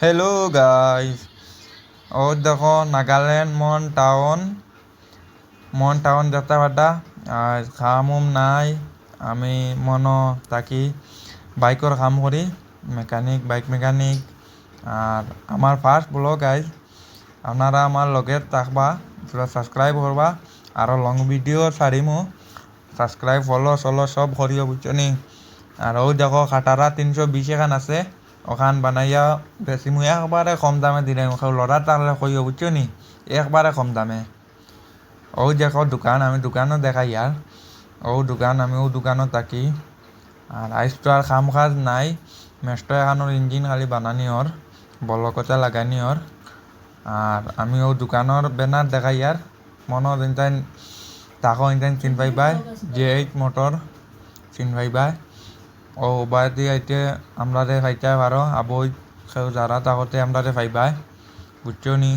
Hello guys, ও দেখো নাগাল্যান্ড মন town দেখতে পাড্ডা। আর খামুম নাই, আমি মনো থাকি বাইকর কাম করি, বাইক মেকানিক। আর আমার ফার্স্ট ব্লগ গাইজ, আপনারা আমার লগে থাকবা, পুরা সাবস্ক্রাইব করবা। আরও লং ভিডিও ছাড়িমু, সাবস্ক্রাইব ফলো সব করিও বুঝছনি। আর ও দেখো খাটারা 320 এখান আছে, ওখান বানাইয়া বেশি মুই একবারে কম দামে দিলে লড়া তাহলে কইও বুঝছো নি, একবারে কম দামে। ও দেখো দোকান, আমি দোকানও দেখাই আর আমি ও দোকানও থাকি। আর আইস তো আর কাম কাজ নাই, মেস্টো এখানোর ইঞ্জিন খালি বানানি ওর, বলকতে লাগানি ওর। আর আমি ও দোকানের ব্যানার দেখাই আর মনে ইনটাইন তাকো ইনটাইন চিন পাইবাই, J8 মোটর চিন পাইবাই। ও উবাই দিয়ে আইতে আমরা ফাইতে পারো, আবই যারা তাকতে আমরা ফাইবাই বুঝছো নি।